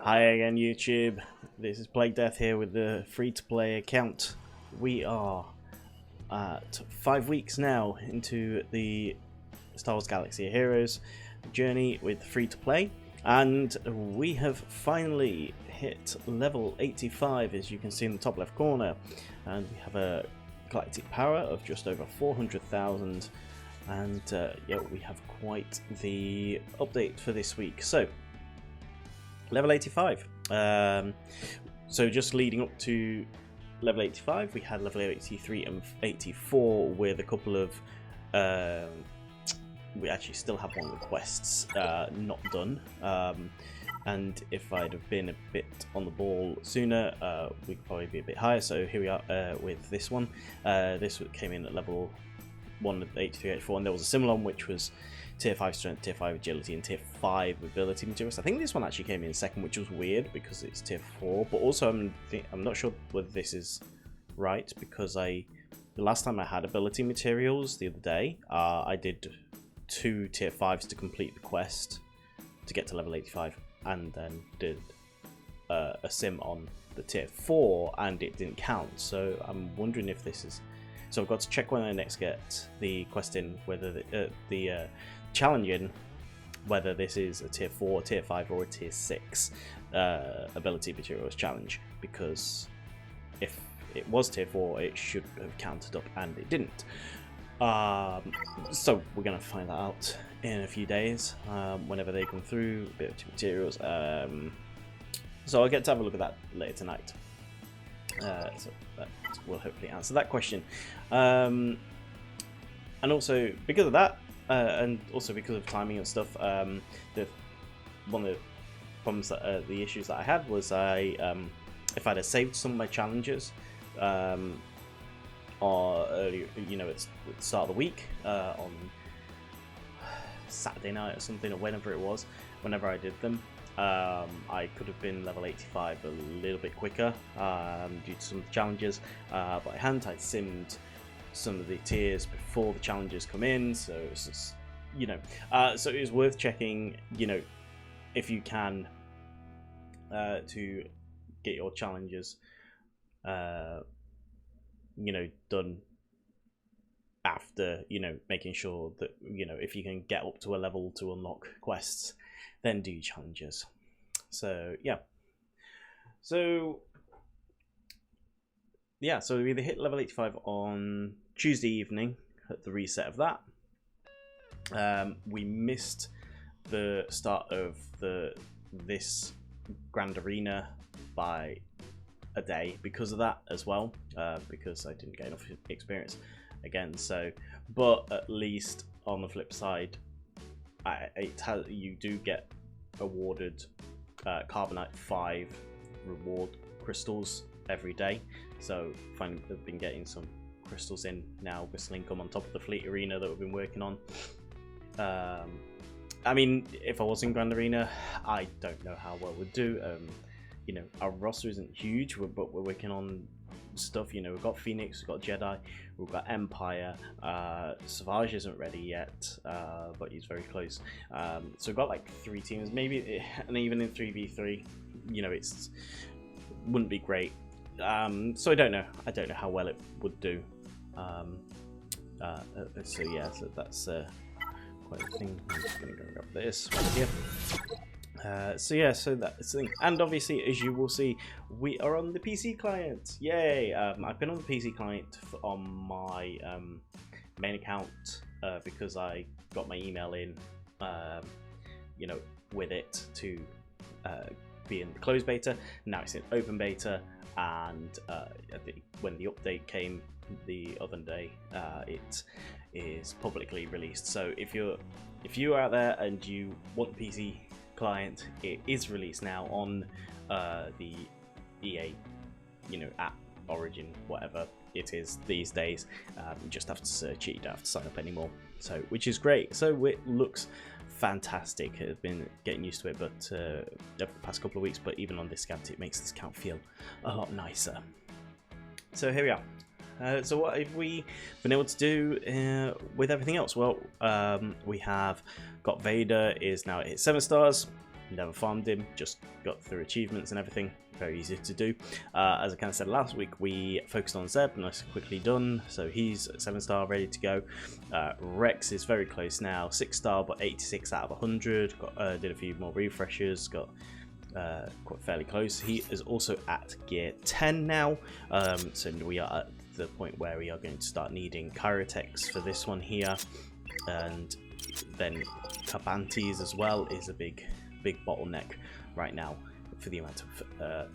Hi again, YouTube. This is Plague Death here with the free-to-play account. We are at 5 weeks now into the Star Wars Galaxy of Heroes journey with free-to-play, and we have finally hit level 85, as you can see in the top left corner, and we have a galactic power of just over 400,000, and yeah, we have quite the update for this week. So level 85. So just leading up to level 85, we had level 83 and 84 with a couple of we actually still have one of the quests not done, and if I'd have been a bit on the ball sooner, we'd probably be a bit higher. So here we are with this one. This came in at level 1 of 83, 84, and there was a similar one which was tier 5 strength, tier 5 agility, and tier 5 ability materials. I think this one actually came in second, which was weird because it's tier 4, but also I'm not sure whether this is right, because the last time I had ability materials the other day, I did 2 tier 5s to complete the quest to get to level 85, and then did a sim on the tier 4 and it didn't count. So I'm wondering if this is... So I've got to check when I next get the quest in, whether the challenge in, whether this is a tier 4, tier 5 or a tier 6 ability materials challenge, because if it was tier 4 it should have counted up and it didn't. So we're going to find that out in a few days, whenever they come through, ability materials. So I'll get to have a look at that later tonight. So that will hopefully answer that question. And also because of that, and also because of timing and stuff, one of the problems that the issues that I had was if I'd have saved some of my challenges or earlier, you know, at the start of the week, on Saturday night or something, or whenever it was, whenever I did them, I could have been level 85 a little bit quicker due to some of the challenges, but I hadn't. I'd simmed some of the tiers before the challenges come in, so it's just, you know, so it is worth checking, you know, if you can, to get your challenges, you know, done after, you know, making sure that, you know, if you can get up to a level to unlock quests, then do challenges. So yeah, so we either hit level 85 on Tuesday evening at the reset of that. We missed the start of this Grand Arena by a day because of that as well, because I didn't get enough experience again. So, but at least on the flip side, you do get awarded Carbonite 5 reward crystals every day. So I've been getting some crystals in now, whistling come on top of the Fleet Arena that we've been working on. I mean, if I was in Grand Arena, I don't know how well we'd do. You know, our roster isn't huge, but we're working on stuff. You know, we've got Phoenix, we've got Jedi, we've got Empire. Savage isn't ready yet, but he's very close. So we've got like 3 teams, maybe, and even in 3v3, you know, it's wouldn't be great. So I don't know how well it would do. So yeah, so that's quite a thing. I'm just gonna go grab this right here. So yeah, so that's the thing, and obviously, as you will see, we are on the PC client. Yay! I've been on the PC client on my main account because I got my email in, you know, with it to be in the closed beta. Now it's in open beta, and when the update came the other day, it is publicly released. So if you're out there and you want the PC client, it is released now on the EA, you know, app, Origin, whatever it is these days. You just have to search it, you don't have to sign up anymore, so which is great. So it looks fantastic. I've been getting used to it, but over the past couple of weeks, but even on Discount it makes this count feel a lot nicer. So here we are. So what have we been able to do with everything else? Well, we have got Vader is now at 7 stars. never farmed him, just got through achievements and everything. Very easy to do. As I kind of said last week, we focused on Zeb, nice and quickly done, so he's 7-star ready to go. Rex is very close now, 6-star but 86 out of 100. Did a few more refreshes, got quite fairly close. He is also at gear 10 now, so we are at the point where we are going to start needing Kyrotex for this one here, and then Carbantes as well is a big bottleneck right now for the amount of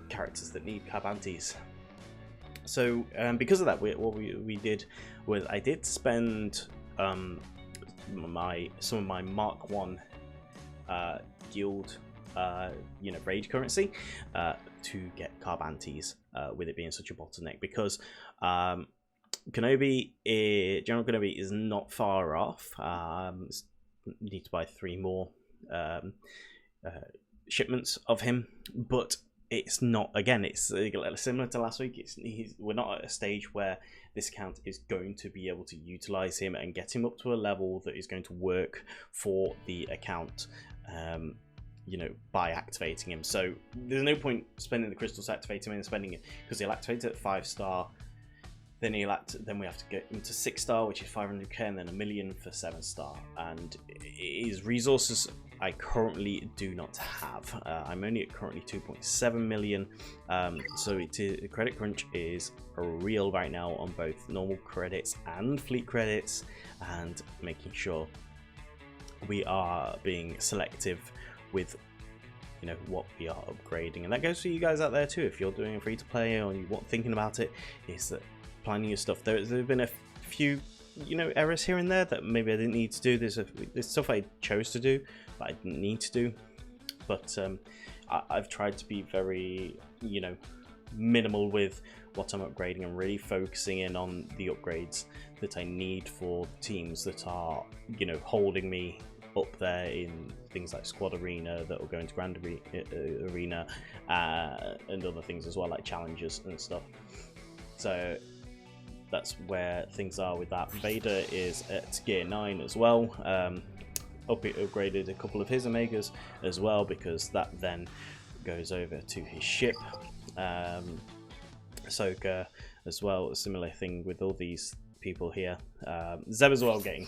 characters that need Carbantes. So because of that, what we did was I did spend some of my Mark 1 guild raid currency to get Carbantes, with it being such a bottleneck, because General Kenobi is not far off. Need to buy 3 more shipments of him, but it's not, again, it's similar to last week. We're not at a stage where this account is going to be able to utilize him and get him up to a level that is going to work for the account, by activating him. So there's no point spending the crystals to activate him and spending it, because he'll activate at 5-star, then we have to get him to 6-star, which is 500k, and then 1 million for 7-star. And his resources I currently do not have. I'm only at currently 2.7 million. So credit crunch is real right now on both normal credits and fleet credits, and making sure we are being selective with what we are upgrading. And that goes for you guys out there too. If you're doing a free to play or you're thinking about it, is that planning your stuff. There have been a few errors here and there that maybe I didn't need to do. There's stuff I chose to do but I didn't need to do, but I've tried to be very minimal with what I'm upgrading and really focusing in on the upgrades that I need for teams that are holding me up there in things like Squad Arena, that will go into Grand Arena, and other things as well, like challenges and stuff. So that's where things are with that. Vader is at gear 9 as well. Upgraded a couple of his Omegas as well, because that then goes over to his ship. Ahsoka as well, a similar thing with all these people here. Zeb as well, getting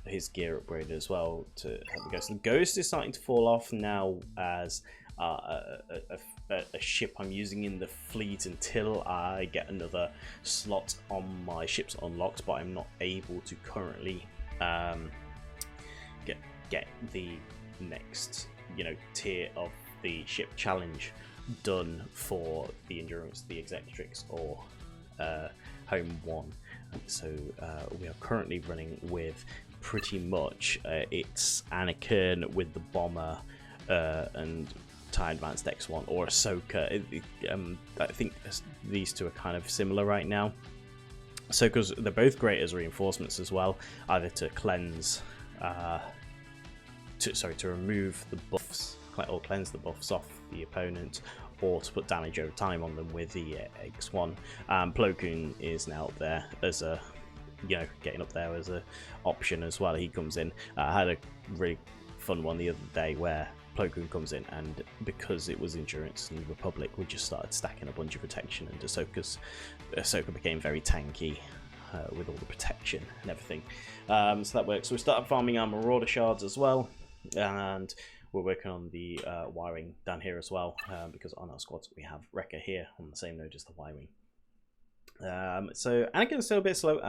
his gear upgraded as well to help the Ghost. The Ghost is starting to fall off now as a ship I'm using in the fleet until I get another slot on my ships unlocked, but I'm not able to currently get the next tier of the ship challenge done for the Endurance, the Executrix, or Home 1. So we are currently running with pretty much it's Anakin with the bomber and TIE Advanced X1, or Ahsoka. I think these two are kind of similar right now. Ahsoka's, they're both great as reinforcements as well, either to cleanse, to remove the buffs or cleanse the buffs off the opponent, or to put damage over time on them with the X1. Plo Koon is now up there as a getting up there as a option as well. He comes in. I had a really fun one the other day where Plo Koon comes in, and because it was Endurance and Republic, we just started stacking a bunch of protection, and Ahsoka became very tanky with all the protection and everything. So that works. So we started farming our Marauder shards as well, and we're working on the Y-Wing down here as well, because on our squads we have Wrecker here on the same node as the Y-Wing. So Anakin's still a bit slow,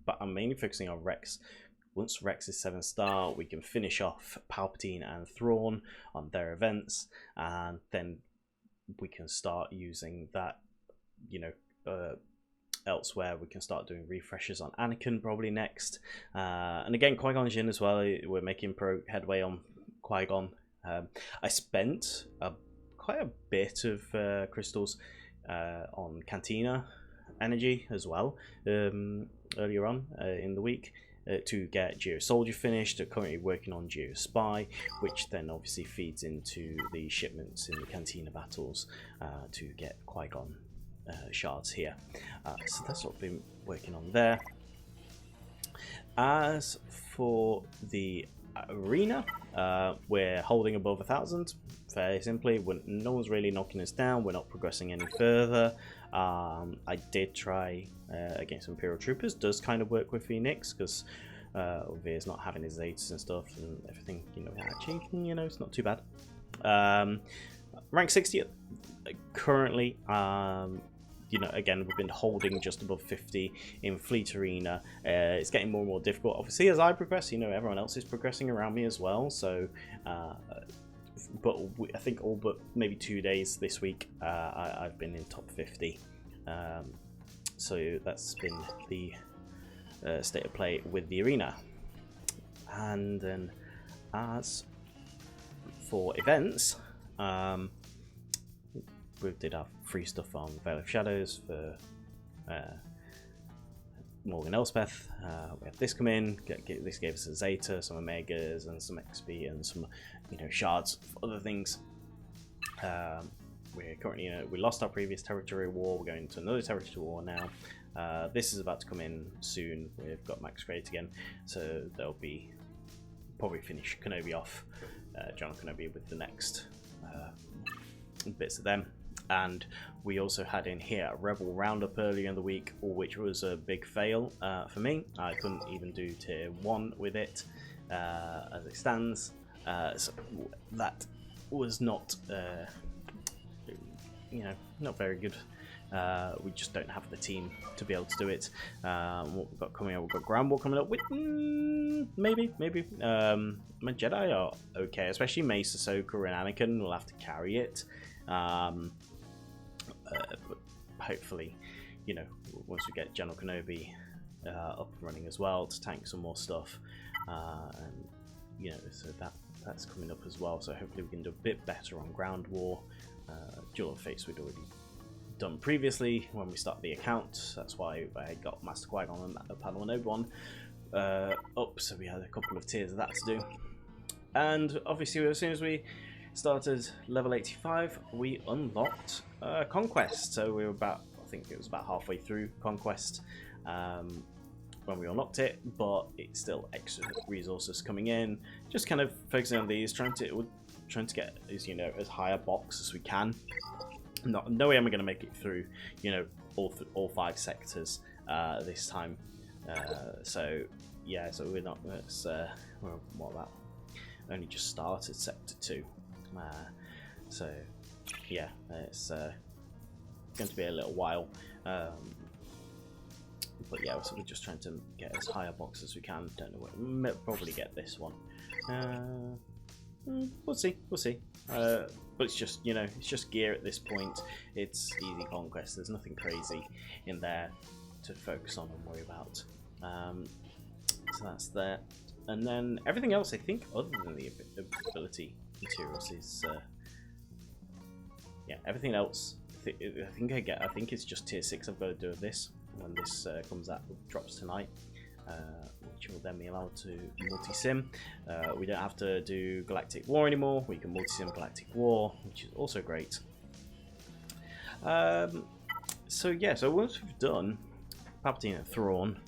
but I'm mainly focusing on Rex. Once Rex is 7-star, we can finish off Palpatine and Thrawn on their events, and then we can start using that, elsewhere. We can start doing refreshes on Anakin probably next, and again Qui-Gon Jinn as well. We're making headway on Qui-Gon. I spent quite a bit of crystals on Cantina energy as well earlier on in the week to get Geo Soldier finished. Currently working on Geo Spy, which then obviously feeds into the shipments in the Cantina battles to get Qui-Gon shards here. So that's what I've been working on there. As for the arena. We're holding above 1,000. Very simply, no one's really knocking us down. We're not progressing any further. I did try against Imperial Troopers. Does kind of work with Phoenix because Veer's not having his Zetas and stuff and everything. You know, actually, you know, it's not too bad. Rank 60 currently. You know, again, we've been holding just above 50 in Fleet Arena. It's getting more and more difficult. Obviously, as I progress, you know, everyone else is progressing around me as well. So, but I think all but maybe 2 days this week, I've been in top 50. So that's been the state of play with the arena. And then as for events, we did our free stuff on Veil of Shadows for Morgan Elspeth. We had this come in. This gave us a Zeta, some Omegas, and some XP, and some, you know, shards for other things. We're currently, you know, we lost our previous territory war. We're going into another territory war now. This is about to come in soon. We've got Max Great again, so they'll be probably finish Kenobi off. John Kenobi with the next bits of them. And we also had in here a Rebel Roundup earlier in the week, which was a big fail for me. I couldn't even do tier 1 with it as it stands. So that was not, you know, not very good. We just don't have the team to be able to do it. What we've got coming up, we've got Ground War coming up with maybe. My Jedi are okay, especially Mace, Ahsoka, and Anakin will have to carry it. But hopefully, you know, once we get General Kenobi up and running as well to tank some more stuff, and you know, so that's coming up as well. So hopefully we can do a bit better on Ground War. Duel of Fates we'd already done previously when we started the account. That's why I got Master Qui-Gon and Padawan Obi-Wan up. So we had a couple of tiers of that to do, and obviously as soon as we started level 85, we unlocked Conquest. So we were about, I think it was about halfway through Conquest when we unlocked it, but it's still extra resources coming in. Just kind of focusing on these, trying to get as, you know, as high a box as we can. No way am I going to make it through, you know, all 5 sectors this time. So yeah, so we're not. It's what about? Only just started sector 2. So yeah, it's going to be a little while, but yeah, so we're just trying to get as high a box as we can. Don't know what, we'll probably get this one. We'll see. But it's just, you know, it's just gear at this point. It's easy conquest. There's nothing crazy in there to focus on and worry about. So that's that, and then everything else, I think, other than the ability materials is yeah, everything else I think it's just tier 6 I've got to do with this when this drops tonight, which will then be allowed to multi-sim. We don't have to do Galactic War anymore. We can multi-sim Galactic War, which is also great. So yeah, so once we've done Palpatine and Thrawn,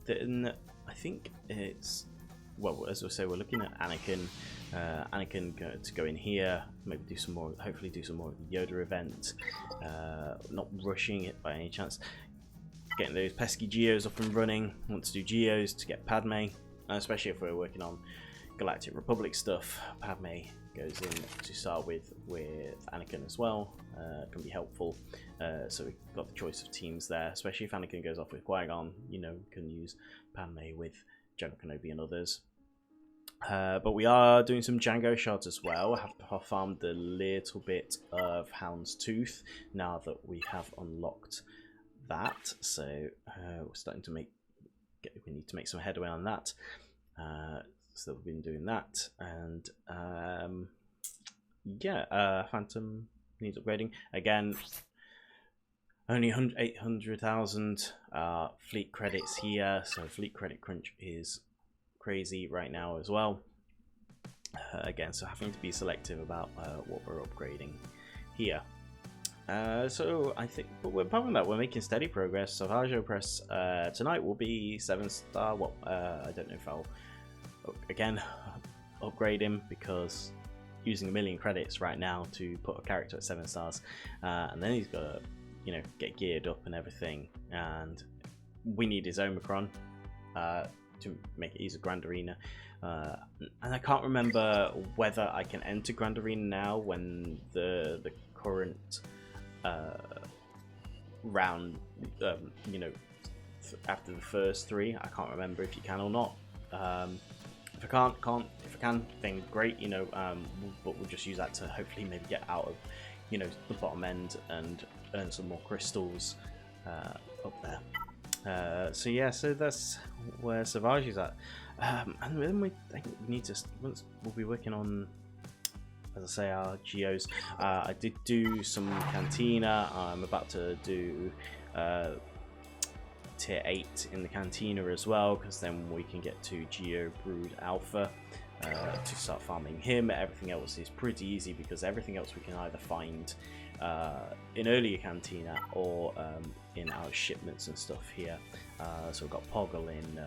then I think it's, well, as I say, we're looking at Anakin. Anakin to go in here, maybe do some more, hopefully do some more of the Yoda event. Not rushing it by any chance. Getting those pesky Geos up and running. Want to do Geos to get Padme, especially if we're working on Galactic Republic stuff. Padme goes in to start with Anakin as well. Can be helpful. So we've got the choice of teams there, especially if Anakin goes off with Qui-Gon. You know, can use Padme with General Kenobi and others. But we are doing some Jango shards as well. I have farmed a little bit of Hound's Tooth now that we have unlocked that. So we're starting to we need to make some headway on that. So we've been doing that, and yeah, Phantom needs upgrading again. Only 800,000 fleet credits here, so fleet credit crunch is crazy right now as well. Again, so having to be selective about what we're upgrading here. So I think, but we're probably that we're making steady progress. Savaggio Press tonight will be 7-star. Well, I don't know if I'll again upgrade him, because using 1,000,000 credits right now to put a character at 7 stars, and then he's got to, you know, get geared up and everything, and we need his Omicron to make it easy Grand Arena. And I can't remember whether I can enter Grand Arena now when the current round, you know, after the first 3. I can't remember if you can or not. If I can, then great, you know, but we'll just use that to hopefully maybe get out of, you know, the bottom end and earn some more crystals up there. So yeah, so that's where Savage is at. And then I think we need to, we'll be working on, as I say, our geos. I did do some Cantina. I'm about to do tier 8 in the Cantina as well, because then we can get to Geo Brood Alpha to start farming him. Everything else is pretty easy, because everything else we can either find in earlier Cantina or in our shipments and stuff here. So we've got Poggle in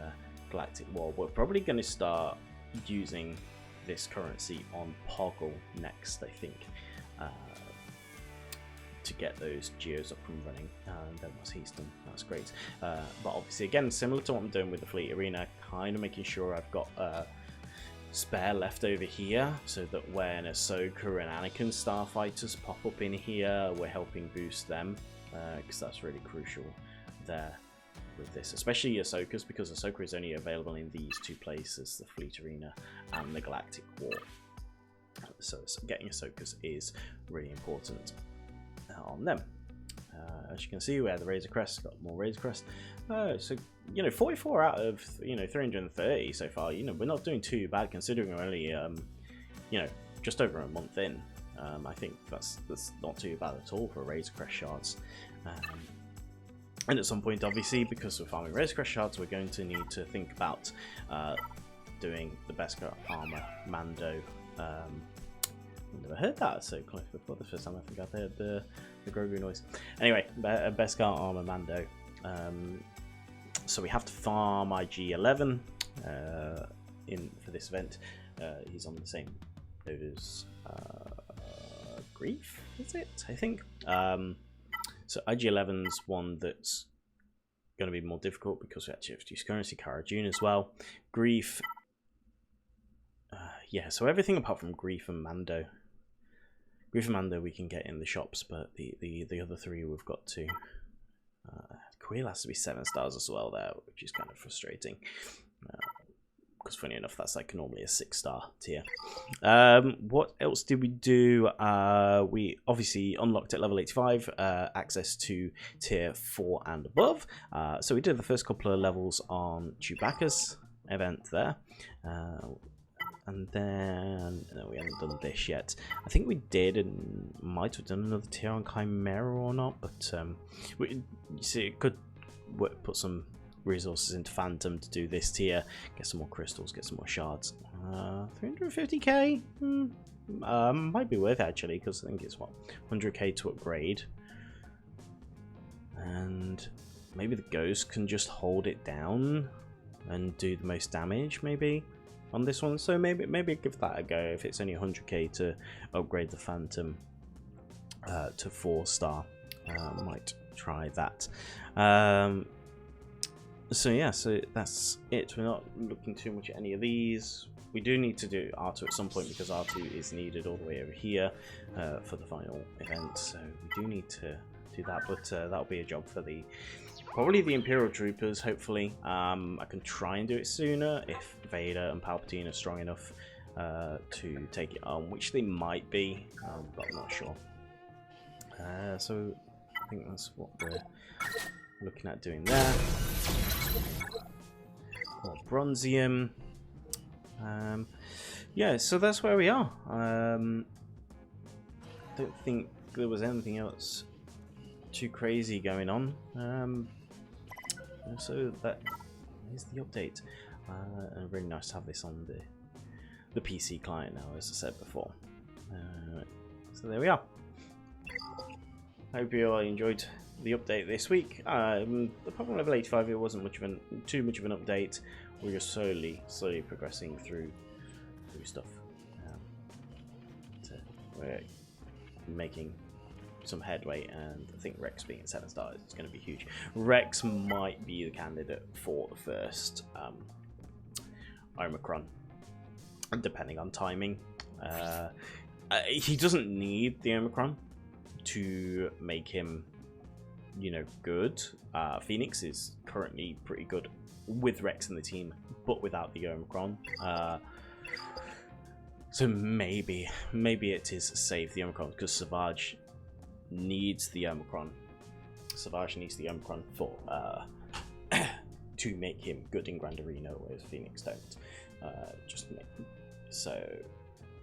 Galactic War. We're probably going to start using this currency on Poggle next, I think, to get those geos up and running. And then once he's done, that's great. But obviously, again, similar to what I'm doing with the Fleet Arena, kind of making sure I've got spare left over here, so that when Ahsoka and Anakin starfighters pop up in here, we're helping boost them, because that's really crucial there with this, especially Ahsoka's, because Ahsoka is only available in these 2 places, the Fleet Arena and the Galactic War. So getting Ahsoka's is really important on them. As you can see, we had the Razor Crest, got more Razor Crest. So, you know, 44 out of, you know, 330 so far. You know, we're not doing too bad, considering we're only, you know, just over a month in. I think that's not too bad at all for Razor Crest shards. And at some point, obviously, because we're farming Razor Crest shards, we're going to need to think about doing the Beskar Armor Mando. I've never heard that so close before. The first time I think I've heard the Grogu noise. Anyway, Beskar Armor Mando. So we have to farm IG-11 for this event. He's on the same node as Greef, is it? I think. So IG-11's one that's going to be more difficult, because we actually have to use currency. Cara Dune as well. Greef. Yeah, so everything apart from Greef and Mando. Greef and Mando we can get in the shops, but the other 3 we've got to. Quill has to be 7 stars as well there, which is kind of frustrating. Because funny enough, that's like normally a 6-star tier. What else did we do? We obviously unlocked at level 85 access to tier 4 and above. So we did the first couple of levels on Chewbacca's event there. And then no, we haven't done this yet. I think we did and might have done another tier on Chimera or not, but you see, it could put some resources into Phantom to do this tier, get some more crystals, get some more shards. 350k might be worth it, actually, because I think it's what, 100k to upgrade, and maybe the Ghost can just hold it down and do the most damage maybe on this one. So maybe give that a go. If it's only 100k to upgrade the Phantom to 4-star, might try that. So yeah, so that's it. We're not looking too much at any of these. We do need to do R2 at some point, because R2 is needed all the way over here for the final event, so we do need to do that, but that'll be a job for probably the Imperial Troopers, hopefully. I can try and do it sooner if Vader and Palpatine are strong enough to take it on, which they might be, but I'm not sure. So I think that's what we're looking at doing there. More Bronzium. Yeah, so that's where we are. Don't think there was anything else too crazy going on. So that is the update. And really nice to have this on the PC client now, as I said before. So there we are. hope you all enjoyed the update this week. The Pokemon level 85, it wasn't too much of an update. We're just slowly progressing through stuff. So we're making some headway, and I think Rex being at 7 stars is going to be huge. Rex might be the candidate for the first Omicron, depending on timing. He doesn't need the Omicron to make him, you know, good. Phoenix is currently pretty good with Rex in the team, but without the Omicron. So maybe it is save the Omicron, because Savage needs the Omicron. Savage needs the Omicron for to make him good in Grandarino, whereas Phoenix don't. So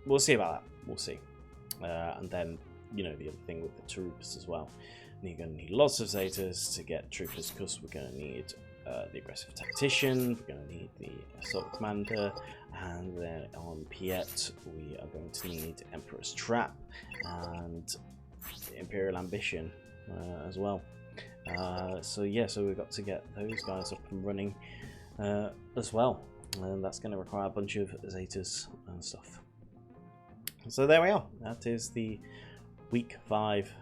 we'll see about that. We'll see. And then, you know, the other thing with the troops as well. You're going to need lots of Zetas to get troopers, because we're going to need the aggressive tactician, we're going to need the assault commander, and then on Piet we are going to need Emperor's Trap and Imperial Ambition as well. So yeah, so we've got to get those guys up and running as well, and that's going to require a bunch of Zetas and stuff. So there we are. That is the week 5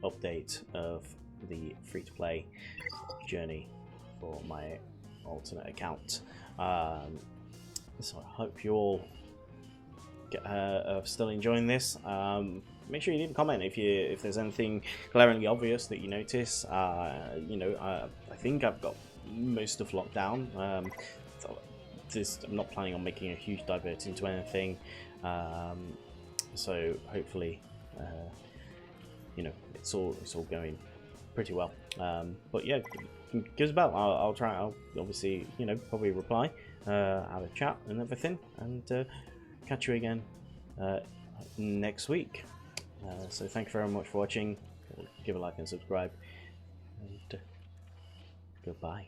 update of the free-to-play journey for my alternate account. So I hope you all are still enjoying this. Make sure you leave a comment if there's anything glaringly obvious that you notice. You know, I think I've got most stuff locked down. So I'm not planning on making a huge divert into anything. So hopefully, you know, it's all going pretty well. But yeah, give us a bell. I'll try. I'll obviously, you know, probably reply, have a chat and everything, and catch you again next week. So thank you very much for watching. Give a like and subscribe, and goodbye.